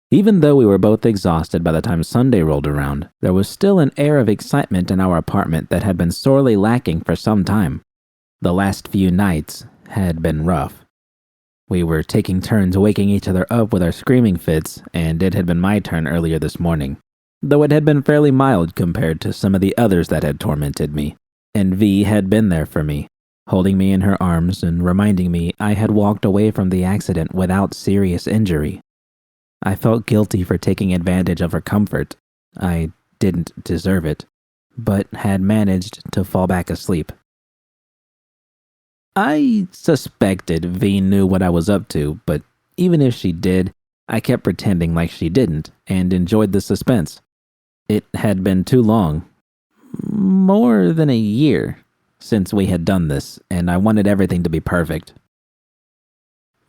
Even though we were both exhausted by the time Sunday rolled around, there was still an air of excitement in our apartment that had been sorely lacking for some time. The last few nights had been rough. We were taking turns waking each other up with our screaming fits, and it had been my turn earlier this morning, though it had been fairly mild compared to some of the others that had tormented me. And V had been there for me, holding me in her arms and reminding me I had walked away from the accident without serious injury. I felt guilty for taking advantage of her comfort. I didn't deserve it, but had managed to fall back asleep. I suspected V knew what I was up to, but even if she did, I kept pretending like she didn't and enjoyed the suspense. It had been too long, more than a year, since we had done this, and I wanted everything to be perfect.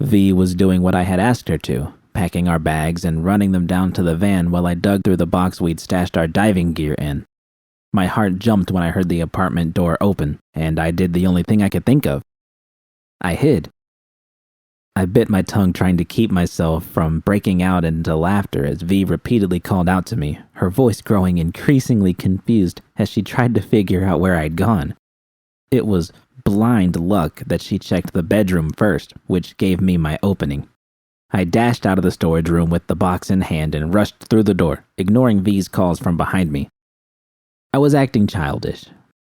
V was doing what I had asked her to, packing our bags and running them down to the van while I dug through the box we'd stashed our diving gear in. My heart jumped when I heard the apartment door open, and I did the only thing I could think of. I hid. I bit my tongue trying to keep myself from breaking out into laughter as V repeatedly called out to me, her voice growing increasingly confused as she tried to figure out where I'd gone. It was blind luck that she checked the bedroom first, which gave me my opening. I dashed out of the storage room with the box in hand and rushed through the door, ignoring V's calls from behind me. I was acting childish,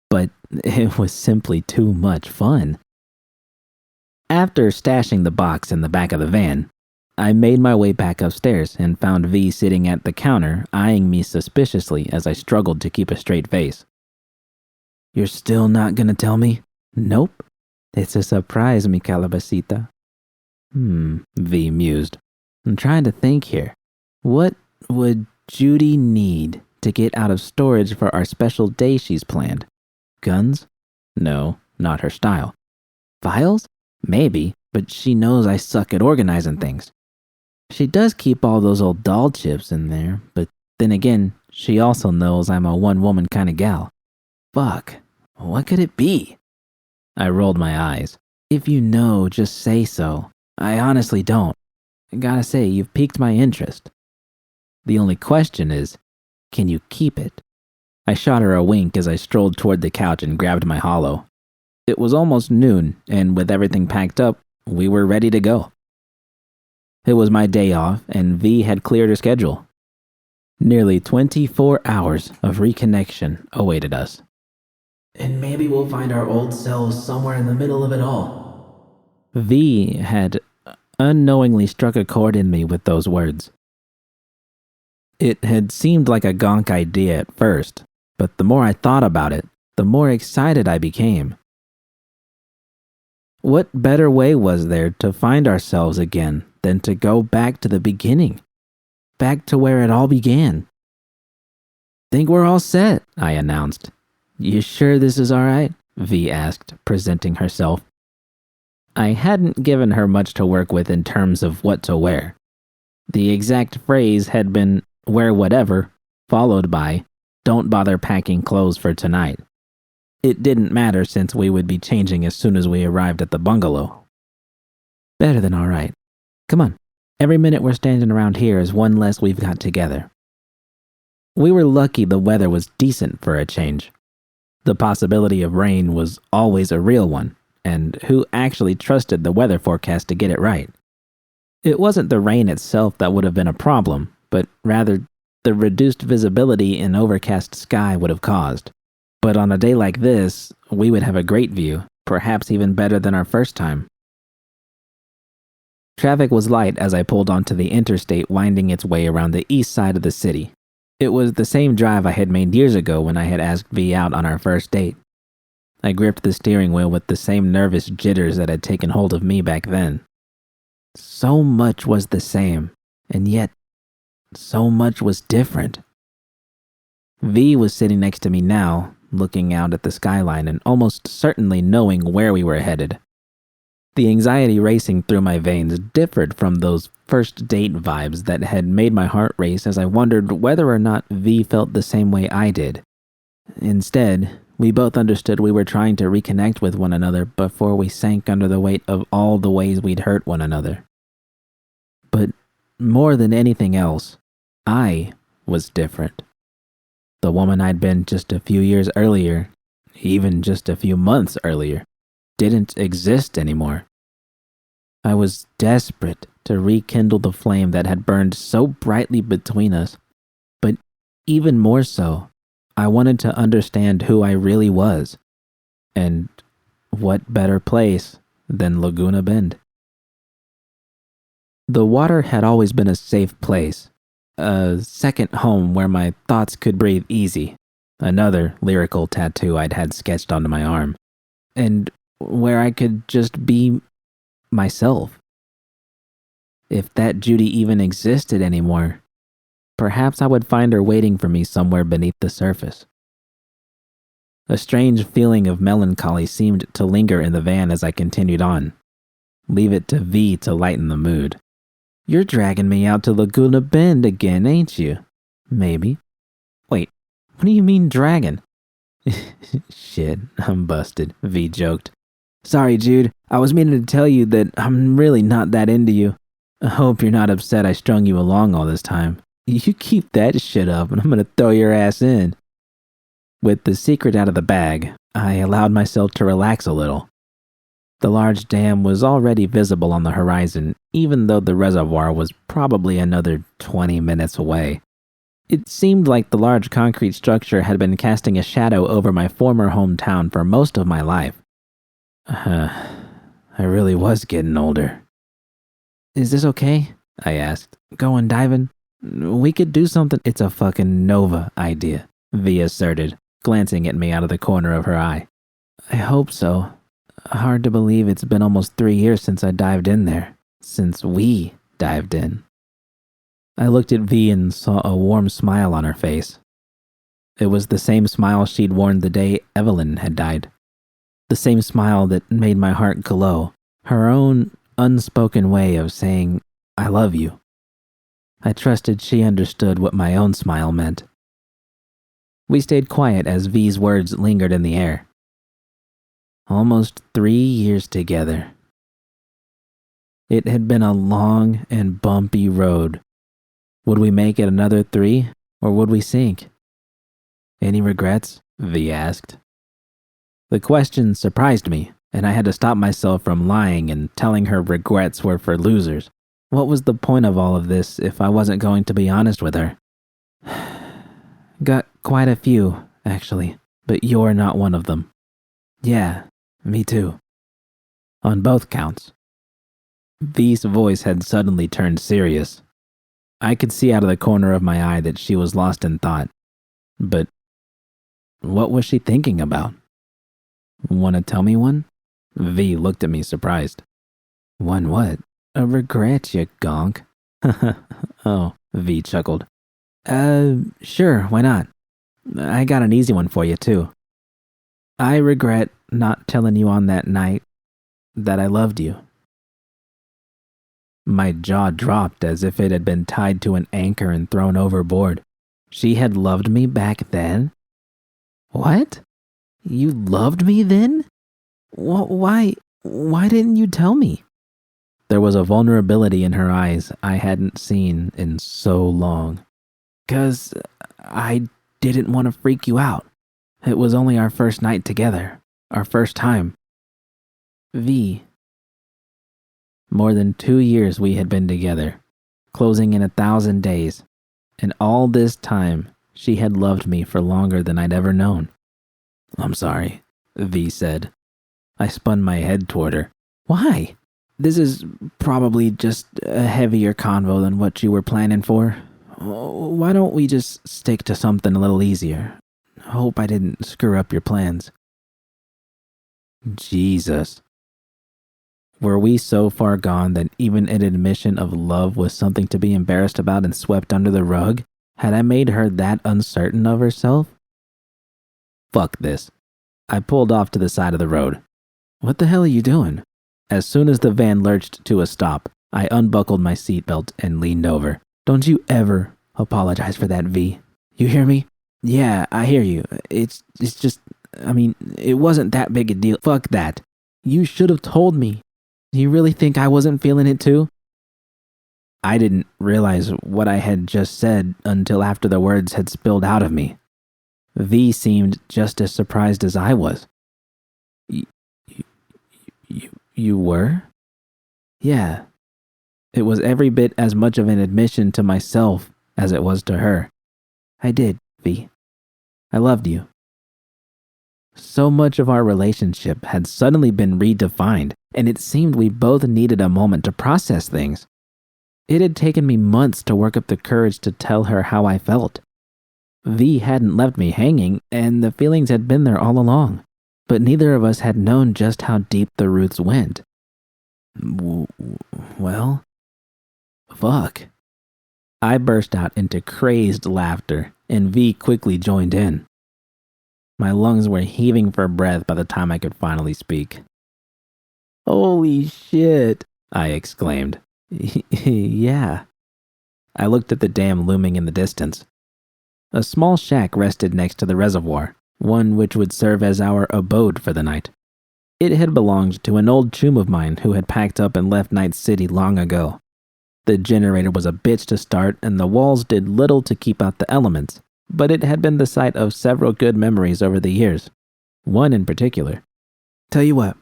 but it was simply too much fun. After stashing the box in the back of the van, I made my way back upstairs and found V sitting at the counter, eyeing me suspiciously as I struggled to keep a straight face. "You're still not gonna tell me?" "Nope. It's a surprise, mi calabacita." V mused. "I'm trying to think here. What would Judy need to get out of storage for our special day she's planned? Guns? No, not her style. Files? Maybe, but she knows I suck at organizing things. She does keep all those old doll chips in there, but then again, she also knows I'm a one-woman kind of gal. Fuck, what could it be?" I rolled my eyes. "If you know, just say so. I honestly don't. I gotta say, you've piqued my interest. The only question is, can you keep it?" I shot her a wink as I strolled toward the couch and grabbed my hollow. It was almost noon, and with everything packed up, we were ready to go. It was my day off, and V had cleared her schedule. Nearly 24 hours of reconnection awaited us. "And maybe we'll find our old selves somewhere in the middle of it all." V had unknowingly struck a chord in me with those words. It had seemed like a gonk idea at first, but the more I thought about it, the more excited I became. What better way was there to find ourselves again than to go back to the beginning? Back to where it all began. "Think we're all set," I announced. "You sure this is all right?" V asked, presenting herself. I hadn't given her much to work with in terms of what to wear. The exact phrase had been, "wear whatever," followed by, "don't bother packing clothes for tonight." It didn't matter since we would be changing as soon as we arrived at the bungalow. "Better than all right. Come on. Every minute we're standing around here is one less we've got together." We were lucky the weather was decent for a change. The possibility of rain was always a real one, and who actually trusted the weather forecast to get it right? It wasn't the rain itself that would have been a problem, but rather the reduced visibility an overcast sky would have caused. But on a day like this, we would have a great view, perhaps even better than our first time. Traffic was light as I pulled onto the interstate winding its way around the east side of the city. It was the same drive I had made years ago when I had asked V out on our first date. I gripped the steering wheel with the same nervous jitters that had taken hold of me back then. So much was the same, and yet so much was different. V was sitting next to me now, looking out at the skyline and almost certainly knowing where we were headed. The anxiety racing through my veins differed from those first date vibes that had made my heart race as I wondered whether or not V felt the same way I did. Instead, we both understood we were trying to reconnect with one another before we sank under the weight of all the ways we'd hurt one another. But more than anything else, I was different. The woman I'd been just a few years earlier, even just a few months earlier, didn't exist anymore. I was desperate to rekindle the flame that had burned so brightly between us, but even more so, I wanted to understand who I really was, and what better place than Laguna Bend. The water had always been a safe place, a second home where my thoughts could breathe easy, another lyrical tattoo I'd had sketched onto my arm, and where I could just be myself. If that Judy even existed anymore, perhaps I would find her waiting for me somewhere beneath the surface. A strange feeling of melancholy seemed to linger in the van as I continued on. Leave it to V to lighten the mood. You're dragging me out to Laguna Bend again, ain't you? Maybe. Wait, what do you mean dragging? Shit, I'm busted, V joked. Sorry, Jude, I was meaning to tell you that I'm really not that into you. I hope you're not upset I strung you along all this time. You keep that shit up and I'm gonna throw your ass in. With the secret out of the bag, I allowed myself to relax a little. The large dam was already visible on the horizon, even though the reservoir was probably another 20 minutes away. It seemed like the large concrete structure had been casting a shadow over my former hometown for most of my life. I really was getting older. Is this okay? I asked. Going diving? We could do something. It's a fucking Nova idea, V asserted, glancing at me out of the corner of her eye. I hope so. Hard to believe it's been almost 3 years since I dived in there. Since we dived in. I looked at V and saw a warm smile on her face. It was the same smile she'd worn the day Evelyn had died. The same smile that made my heart glow. Her own unspoken way of saying, I love you. I trusted she understood what my own smile meant. We stayed quiet as V's words lingered in the air. Almost 3 years together. It had been a long and bumpy road. Would we make it another 3, or would we sink? Any regrets? V asked. The question surprised me, and I had to stop myself from lying and telling her regrets were for losers. What was the point of all of this if I wasn't going to be honest with her? Got quite a few, actually, but you're not one of them. Yeah, me too. On both counts. V's voice had suddenly turned serious. I could see out of the corner of my eye that she was lost in thought. But what was she thinking about? Want to tell me one? V looked at me surprised. One what? A regret, you gonk. Oh, V chuckled. Sure, why not? I got an easy one for you, too. I regret not telling you on that night that I loved you. My jaw dropped as if it had been tied to an anchor and thrown overboard. She had loved me back then? What? You loved me then? Why didn't you tell me? There was a vulnerability in her eyes I hadn't seen in so long. 'Cause I didn't want to freak you out. It was only our first night together, our first time. V. More than 2 years we had been together, closing in 1,000 days, and all this time she had loved me for longer than I'd ever known. I'm sorry, V said. I spun my head toward her. Why? This is probably just a heavier convo than what you were planning for. Why don't we just stick to something a little easier? Hope I didn't screw up your plans. Jesus. Were we so far gone that even an admission of love was something to be embarrassed about and swept under the rug? Had I made her that uncertain of herself? Fuck this. I pulled off to the side of the road. What the hell are you doing? As soon as the van lurched to a stop, I unbuckled my seatbelt and leaned over. Don't you ever apologize for that, V. You hear me? Yeah, I hear you. It's just, it wasn't that big a deal. Fuck that. You should have told me. Do you really think I wasn't feeling it too? I didn't realize what I had just said until after the words had spilled out of me. V seemed just as surprised as I was. You were? Yeah. It was every bit as much of an admission to myself as it was to her. I did, V. I loved you. So much of our relationship had suddenly been redefined, and it seemed we both needed a moment to process things. It had taken me months to work up the courage to tell her how I felt. V hadn't left me hanging, and the feelings had been there all along, but neither of us had known just how deep the roots went. Well, fuck. I burst out into crazed laughter, and V quickly joined in. My lungs were heaving for breath by the time I could finally speak. Holy shit, I exclaimed. Yeah. I looked at the dam looming in the distance. A small shack rested next to the reservoir, one which would serve as our abode for the night. It had belonged to an old chum of mine who had packed up and left Night City long ago. The generator was a bitch to start, and the walls did little to keep out the elements, but it had been the site of several good memories over the years. One in particular. Tell you what,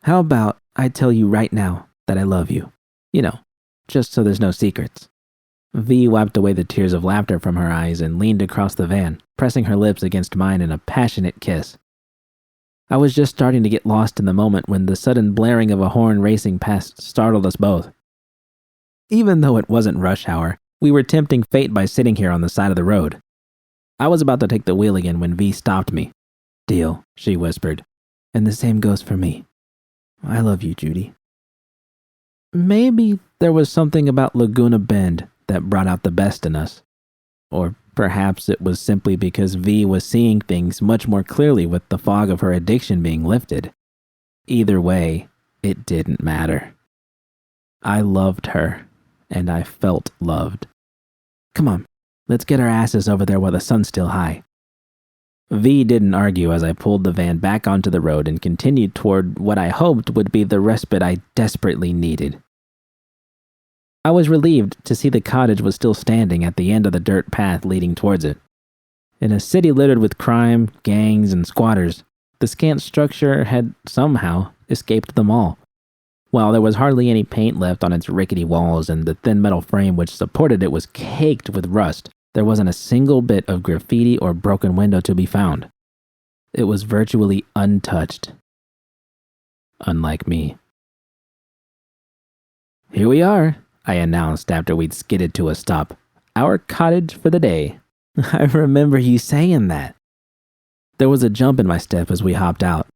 how about I tell you right now that I love you? You know, just so there's no secrets. V wiped away the tears of laughter from her eyes and leaned across the van, pressing her lips against mine in a passionate kiss. I was just starting to get lost in the moment when the sudden blaring of a horn racing past startled us both. Even though it wasn't rush hour, we were tempting fate by sitting here on the side of the road. I was about to take the wheel again when V stopped me. Deal, she whispered. And the same goes for me. I love you, Judy. Maybe there was something about Laguna Bend that brought out the best in us. Or perhaps it was simply because V was seeing things much more clearly with the fog of her addiction being lifted. Either way, it didn't matter. I loved her, and I felt loved. Come on, let's get our asses over there while the sun's still high. V didn't argue as I pulled the van back onto the road and continued toward what I hoped would be the respite I desperately needed. I was relieved to see the cottage was still standing at the end of the dirt path leading towards it. In a city littered with crime, gangs, and squatters, the scant structure had somehow escaped them all. While there was hardly any paint left on its rickety walls and the thin metal frame which supported it was caked with rust, there wasn't a single bit of graffiti or broken window to be found. It was virtually untouched. Unlike me. Here we are, I announced after we'd skidded to a stop. Our cottage for the day. I remember you saying that. There was a jump in my step as we hopped out.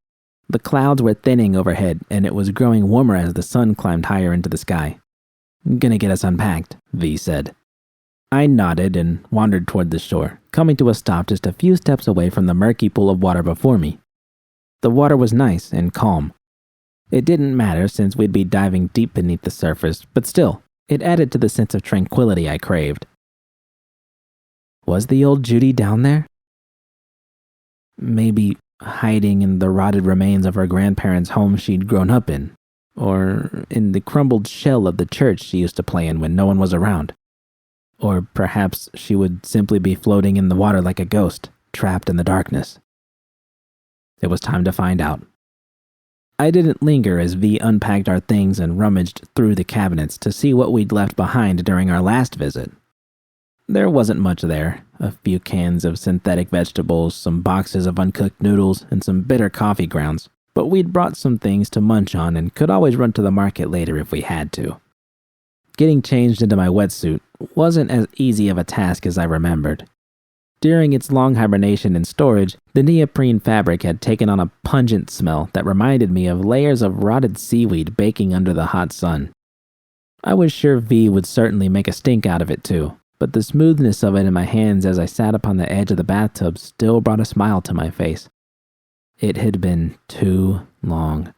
The clouds were thinning overhead, and it was growing warmer as the sun climbed higher into the sky. Gonna get us unpacked, V said. I nodded and wandered toward the shore, coming to a stop just a few steps away from the murky pool of water before me. The water was nice and calm. It didn't matter since we'd be diving deep beneath the surface, but still, it added to the sense of tranquility I craved. Was the old Judy down there? Maybe hiding in the rotted remains of her grandparents' home she'd grown up in, or in the crumbled shell of the church she used to play in when no one was around. Or perhaps she would simply be floating in the water like a ghost, trapped in the darkness. It was time to find out. I didn't linger as V unpacked our things and rummaged through the cabinets to see what we'd left behind during our last visit. There wasn't much there. A few cans of synthetic vegetables, some boxes of uncooked noodles, and some bitter coffee grounds. But we'd brought some things to munch on and could always run to the market later if we had to. Getting changed into my wetsuit wasn't as easy of a task as I remembered. During its long hibernation in storage, the neoprene fabric had taken on a pungent smell that reminded me of layers of rotted seaweed baking under the hot sun. I was sure V would certainly make a stink out of it too, but the smoothness of it in my hands as I sat upon the edge of the bathtub still brought a smile to my face. It had been too long.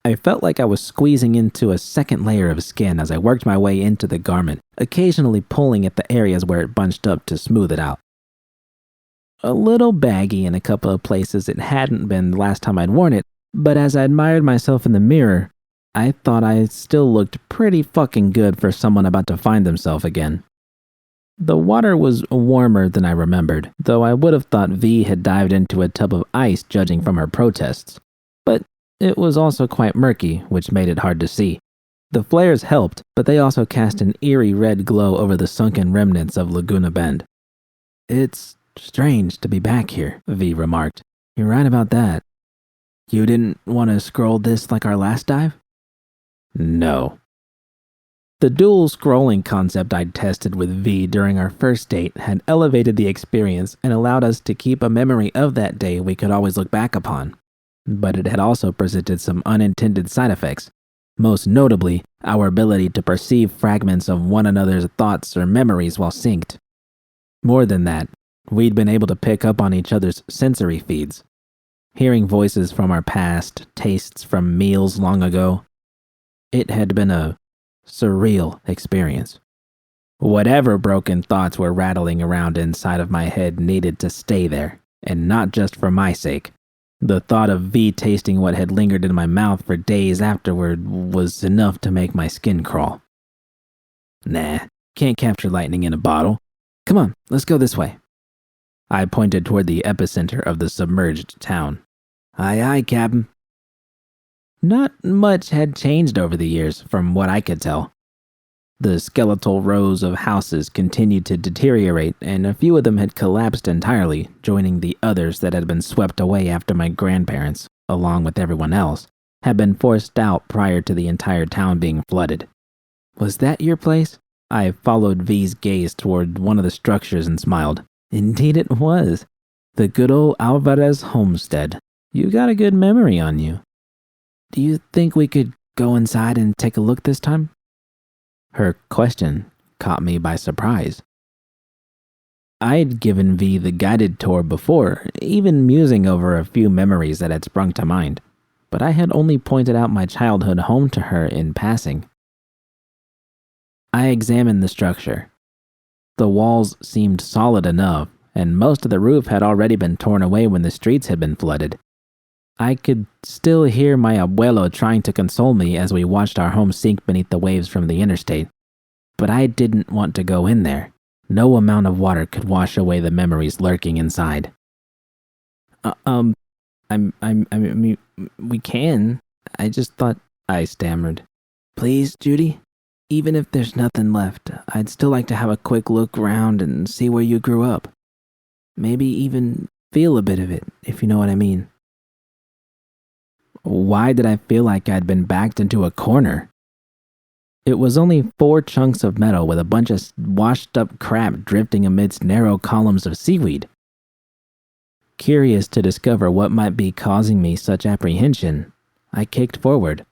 I felt like I was squeezing into a second layer of skin as I worked my way into the garment, occasionally pulling at the areas where it bunched up to smooth it out. A little baggy in a couple of places it hadn't been the last time I'd worn it, but as I admired myself in the mirror, I thought I still looked pretty fucking good for someone about to find themselves again. The water was warmer than I remembered, though I would have thought V had dived into a tub of ice judging from her protests. But it was also quite murky, which made it hard to see. The flares helped, but they also cast an eerie red glow over the sunken remnants of Laguna Bend. "It's strange to be back here," V remarked. "You're right about that. You didn't want to scroll this like our last dive?" "No." The dual scrolling concept I'd tested with V during our first date had elevated the experience and allowed us to keep a memory of that day we could always look back upon. But it had also presented some unintended side effects, most notably our ability to perceive fragments of one another's thoughts or memories while synced. More than that, we'd been able to pick up on each other's sensory feeds, hearing voices from our past, tastes from meals long ago. It had been a surreal experience. Whatever broken thoughts were rattling around inside of my head needed to stay there, and not just for my sake. The thought of V tasting what had lingered in my mouth for days afterward was enough to make my skin crawl. "Nah, can't capture lightning in a bottle. Come on, let's go this way." I pointed toward the epicenter of the submerged town. "Aye, aye, Captain." Not much had changed over the years, from what I could tell. The skeletal rows of houses continued to deteriorate, and a few of them had collapsed entirely, joining the others that had been swept away after my grandparents, along with everyone else, had been forced out prior to the entire town being flooded. "Was that your place?" I followed V's gaze toward one of the structures and smiled. "Indeed it was. The good old Álvarez homestead. You got a good memory on you. Do you think we could go inside and take a look this time?" Her question caught me by surprise. I'd given V the guided tour before, even musing over a few memories that had sprung to mind, but I had only pointed out my childhood home to her in passing. I examined the structure. The walls seemed solid enough, and most of the roof had already been torn away when the streets had been flooded. I could still hear my abuelo trying to console me as we watched our home sink beneath the waves from the interstate. But I didn't want to go in there. No amount of water could wash away the memories lurking inside. I mean, we can. I just thought," I stammered. "Please, Judy? Even if there's nothing left, I'd still like to have a quick look around and see where you grew up. Maybe even feel a bit of it, if you know what I mean." Why did I feel like I'd been backed into a corner? It was only 4 chunks of metal with a bunch of washed up crap drifting amidst narrow columns of seaweed. Curious to discover what might be causing me such apprehension, I kicked forward.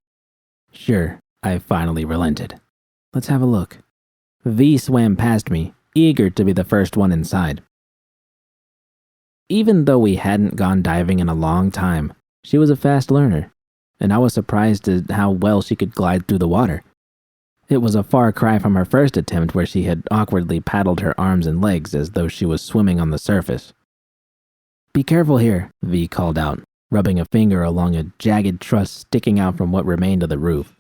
"Sure," I finally relented. "Let's have a look." V swam past me, eager to be the first one inside. Even though we hadn't gone diving in a long time, she was a fast learner, and I was surprised at how well she could glide through the water. It was a far cry from her first attempt, where she had awkwardly paddled her arms and legs as though she was swimming on the surface. "Be careful here," V called out, rubbing a finger along a jagged truss sticking out from what remained of the roof.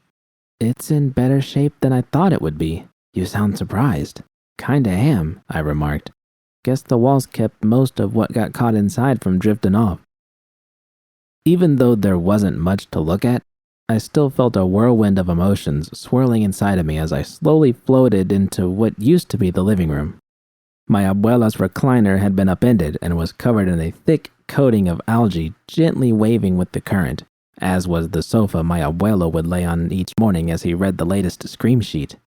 "It's in better shape than I thought it would be. You sound surprised." "Kinda am," I remarked. "Guess the walls kept most of what got caught inside from drifting off." Even though there wasn't much to look at, I still felt a whirlwind of emotions swirling inside of me as I slowly floated into what used to be the living room. My abuela's recliner had been upended and was covered in a thick coating of algae gently waving with the current, as was the sofa my abuelo would lay on each morning as he read the latest scream sheet.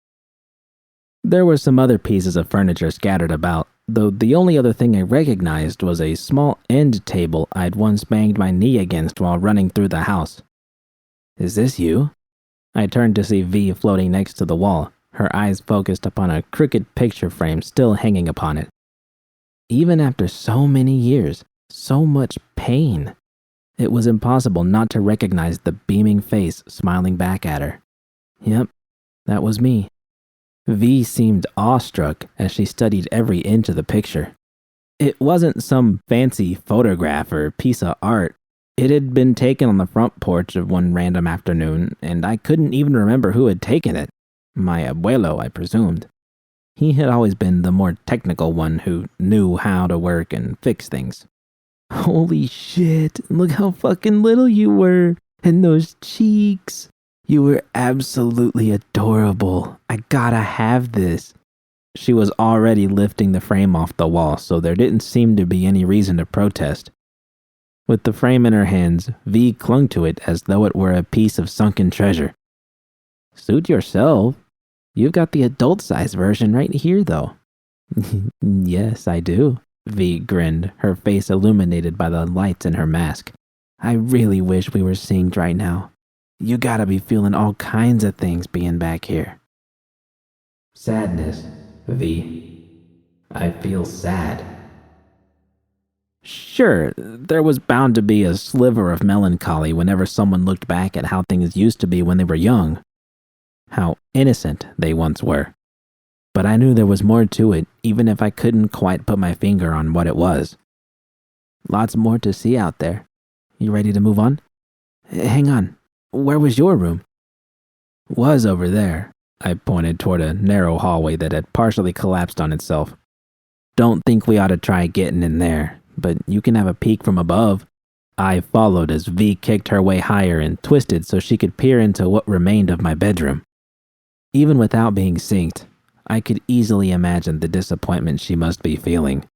There were some other pieces of furniture scattered about, though the only other thing I recognized was a small end table I'd once banged my knee against while running through the house. "Is this you?" I turned to see V floating next to the wall, her eyes focused upon a crooked picture frame still hanging upon it. Even after so many years, so much pain, it was impossible not to recognize the beaming face smiling back at her. Yep, that was me. V seemed awestruck as she studied every inch of the picture. It wasn't some fancy photograph or piece of art. It had been taken on the front porch of one random afternoon, and I couldn't even remember who had taken it. My abuelo, I presumed. He had always been the more technical one who knew how to work and fix things. Holy shit, look how fucking little you were, and those cheeks. You were absolutely adorable. I gotta have this. She was already lifting the frame off the wall, so there didn't seem to be any reason to protest. With the frame in her hands, V clung to it as though it were a piece of sunken treasure. Suit yourself. You've got the adult-sized version right here, though. Yes, I do. V grinned, her face illuminated by the lights in her mask. I really wish we were synced right now. You gotta be feeling all kinds of things being back here. Sadness, V. I feel sad. Sure, there was bound to be a sliver of melancholy whenever someone looked back at how things used to be when they were young. How innocent they once were. But I knew there was more to it, even if I couldn't quite put my finger on what it was. Lots more to see out there. You ready to move on? Hang on. Where was your room? Was over there. I pointed toward a narrow hallway that had partially collapsed on itself. Don't think we ought to try getting in there, but you can have a peek from above. I followed as V kicked her way higher and twisted so she could peer into what remained of my bedroom. Even without being synced, I could easily imagine the disappointment she must be feeling.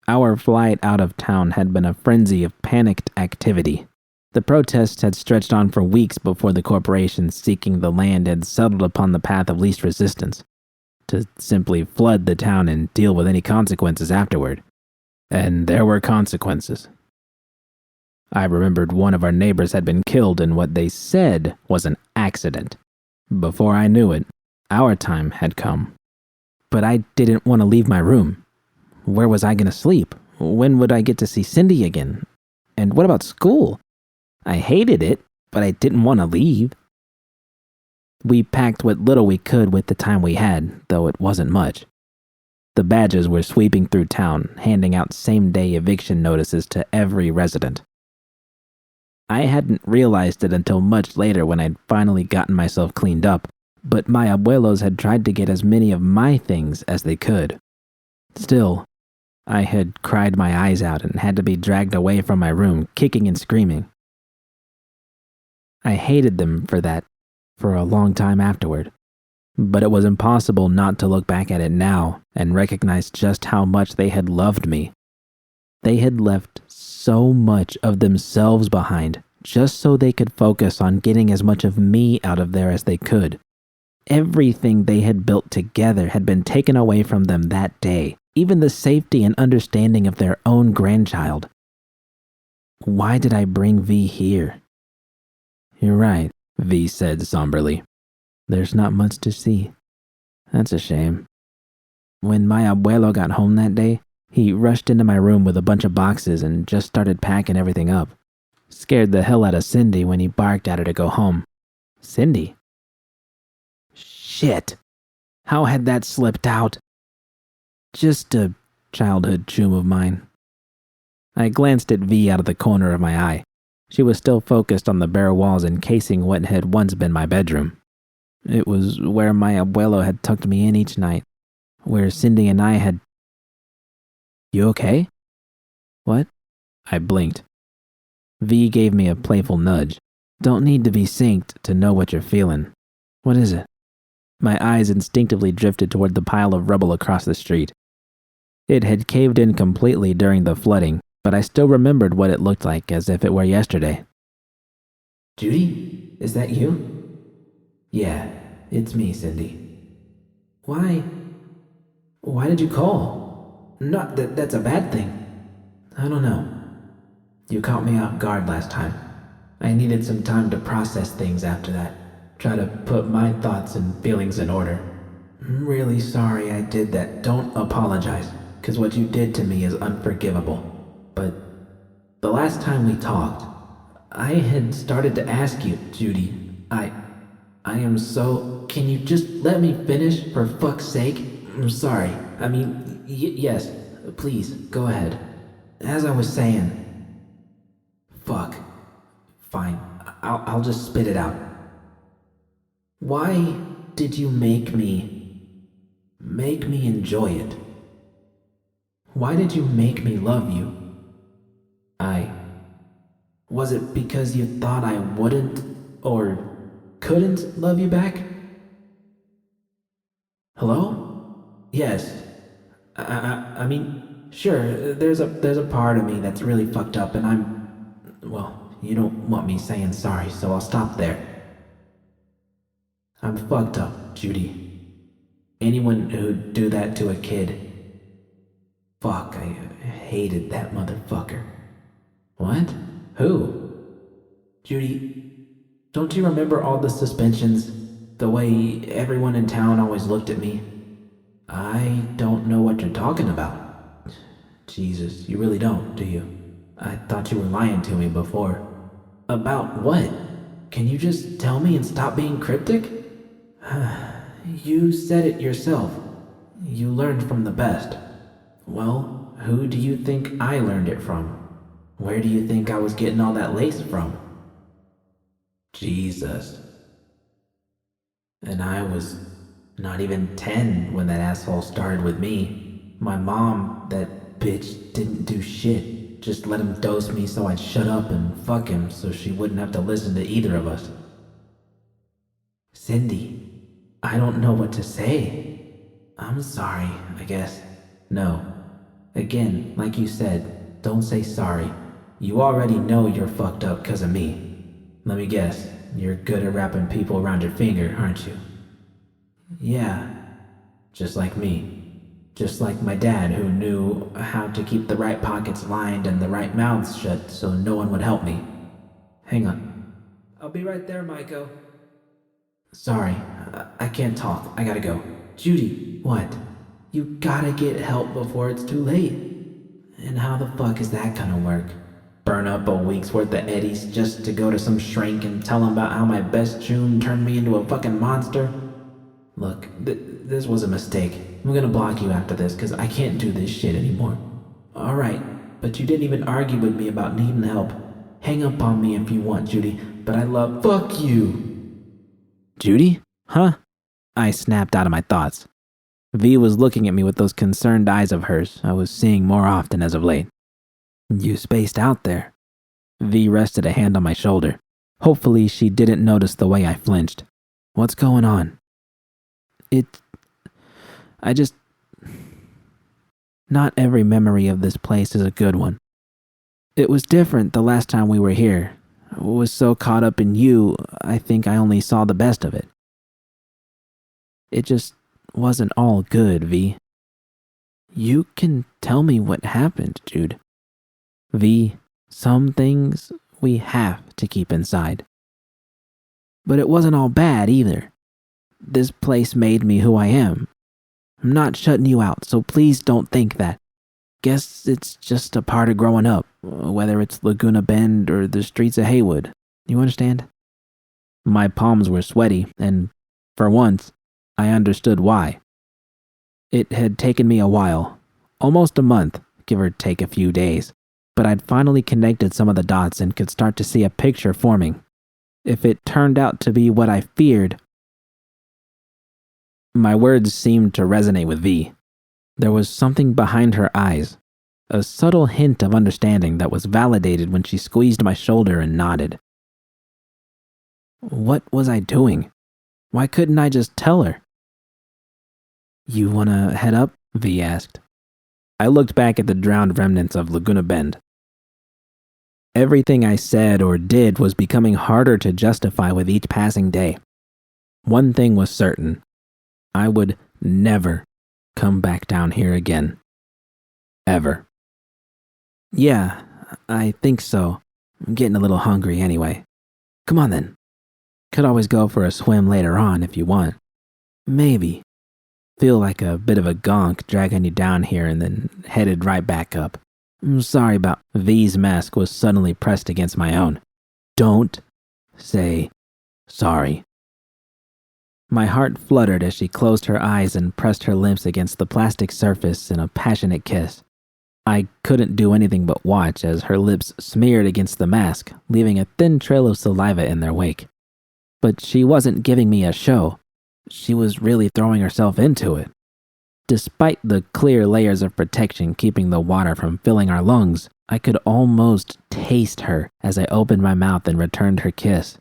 Our flight out of town had been a frenzy of panicked activity. The protests had stretched on for weeks before the corporations seeking the land had settled upon the path of least resistance, to simply flood the town and deal with any consequences afterward. And there were consequences. I remembered one of our neighbors had been killed in what they said was an accident. Before I knew it, our time had come. But I didn't want to leave my room. Where was I going to sleep? When would I get to see Cindy again? And what about school? I hated it, but I didn't want to leave. We packed what little we could with the time we had, though it wasn't much. The badges were sweeping through town, handing out same-day eviction notices to every resident. I hadn't realized it until much later when I'd finally gotten myself cleaned up, but my abuelos had tried to get as many of my things as they could. Still, I had cried my eyes out and had to be dragged away from my room, kicking and screaming. I hated them for that for a long time afterward, but it was impossible not to look back at it now and recognize just how much they had loved me. They had left so much of themselves behind just so they could focus on getting as much of me out of there as they could. Everything they had built together had been taken away from them that day, even the safety and understanding of their own grandchild. Why did I bring V here? You're right, V said somberly. There's not much to see. That's a shame. When my abuelo got home that day, he rushed into my room with a bunch of boxes and just started packing everything up. Scared the hell out of Cindy when he barked at her to go home. Cindy? Shit! How had that slipped out? Just a childhood dream of mine. I glanced at V out of the corner of my eye. She was still focused on the bare walls encasing what had once been my bedroom. It was where my abuelo had tucked me in each night, where Cindy and I had... You okay? What? I blinked. V gave me a playful nudge. Don't need to be synced to know what you're feeling. What is it? My eyes instinctively drifted toward the pile of rubble across the street. It had caved in completely during the flooding, but I still remembered what it looked like as if it were yesterday. Judy? Is that you? Yeah, it's me, Cindy. Why did you call? Not that that's a bad thing. I don't know. You caught me off guard last time. I needed some time to process things after that. Try to put my thoughts and feelings in order. I'm really sorry I did that. Don't apologize, because what you did to me is unforgivable. But the last time we talked, I had started to ask you, Judy. I am so... Can you just let me finish, for fuck's sake? I'm sorry. I mean, yes, please, go ahead. as I was saying... Fuck. Fine. I'll just spit it out. Why did you make me enjoy it? Why did you make me love you? Was it because you thought I wouldn't or couldn't love you back? Hello? Yes. I mean, sure, there's a part of me that's really fucked up and well, you don't want me saying sorry, so I'll stop there. I'm fucked up, Judy. Anyone who'd do that to a kid. Fuck, I hated that motherfucker. What? Who? Judy, don't you remember all the suspensions? The way everyone in town always looked at me? I don't know what you're talking about. Jesus, you really don't, do you? I thought you were lying to me before. About what? Can you just tell me and stop being cryptic? You said it yourself. You learned from the best. Well, who do you think I learned it from? Where do you think I was getting all that lace from? Jesus. And I was not even 10 when that asshole started with me. My mom, that bitch, didn't do shit. Just let him dose me so I'd shut up and fuck him so she wouldn't have to listen to either of us. Cindy, I don't know what to say. I'm sorry, I guess. No. Again, like you said, don't say sorry. You already know you're fucked up because of me. Let me guess, you're good at wrapping people around your finger, aren't you? Yeah, just like me. Just like my dad, who knew how to keep the right pockets lined and the right mouths shut so no one would help me. Hang on. I'll be right there, Maiko. Sorry, I can't talk. I gotta go. Judy, what? You gotta get help before it's too late. And how the fuck is that gonna work? Burn up a week's worth of eddies just to go to some shrink and tell him about how my best tune turned me into a fucking monster? Look, this was a mistake. I'm gonna block you after this because I can't do this shit anymore. Alright, but you didn't even argue with me about needing help. Hang up on me if you want, Judy, but I love— Fuck you! Judy? Huh? I snapped out of my thoughts. V was looking at me with those concerned eyes of hers I was seeing more often as of late. You spaced out there. V rested a hand on my shoulder. Hopefully she didn't notice the way I flinched. What's going on? Not every memory of this place is a good one. It was different the last time we were here. I was so caught up in you, I think I only saw the best of it. It just wasn't all good, V. You can tell me what happened, Jude. V, some things we have to keep inside. But it wasn't all bad either. This place made me who I am. I'm not shutting you out, so please don't think that. Guess it's just a part of growing up, whether it's Laguna Bend or the streets of Haywood. You understand? My palms were sweaty, and for once, I understood why. It had taken me a while, almost a month, give or take a few days, but I'd finally connected some of the dots and could start to see a picture forming. If it turned out to be what I feared— My words seemed to resonate with V. There was something behind her eyes, a subtle hint of understanding that was validated when she squeezed my shoulder and nodded. What was I doing? Why couldn't I just tell her? You wanna head up? V asked. I looked back at the drowned remnants of Laguna Bend. Everything I said or did was becoming harder to justify with each passing day. One thing was certain. I would never come back down here again. Ever. Yeah, I think so. I'm getting a little hungry anyway. Come on then. Could always go for a swim later on if you want. Maybe. Feel like a bit of a gonk dragging you down here and then headed right back up. I'm sorry about— V's mask was suddenly pressed against my own. Don't say sorry. My heart fluttered as she closed her eyes and pressed her lips against the plastic surface in a passionate kiss. I couldn't do anything but watch as her lips smeared against the mask, leaving a thin trail of saliva in their wake. But she wasn't giving me a show. She was really throwing herself into it. Despite the clear layers of protection keeping the water from filling our lungs, I could almost taste her as I opened my mouth and returned her kiss.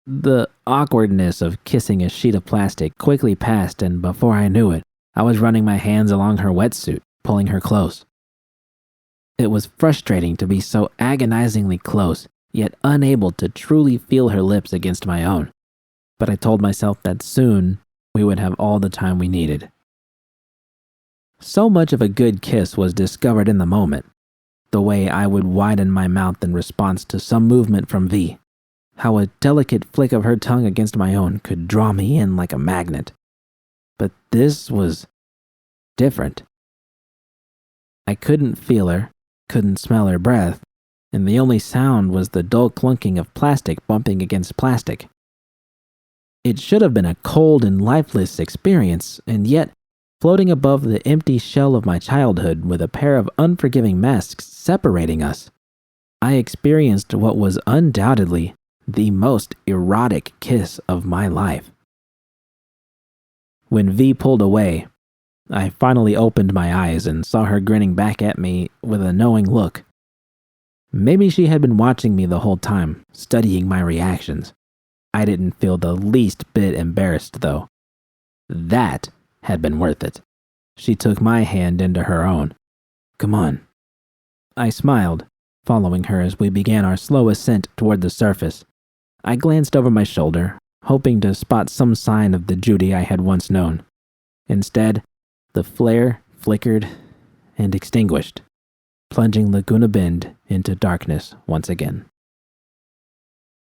The awkwardness of kissing a sheet of plastic quickly passed, and before I knew it, I was running my hands along her wetsuit, pulling her close. It was frustrating to be so agonizingly close, yet unable to truly feel her lips against my own. But I told myself that soon we would have all the time we needed. So much of a good kiss was discovered in the moment. The way I would widen my mouth in response to some movement from V. How a delicate flick of her tongue against my own could draw me in like a magnet. But this was different. I couldn't feel her, couldn't smell her breath, and the only sound was the dull clunking of plastic bumping against plastic. It should have been a cold and lifeless experience, and yet, floating above the empty shell of my childhood with a pair of unforgiving masks separating us, I experienced what was undoubtedly the most erotic kiss of my life. When V pulled away, I finally opened my eyes and saw her grinning back at me with a knowing look. Maybe she had been watching me the whole time, studying my reactions. I didn't feel the least bit embarrassed, though. That had been worth it. She took my hand into her own. "Come on." I smiled, following her as we began our slow ascent toward the surface. I glanced over my shoulder, hoping to spot some sign of the Judy I had once known. Instead, the flare flickered and extinguished, plunging Laguna Bend into darkness once again.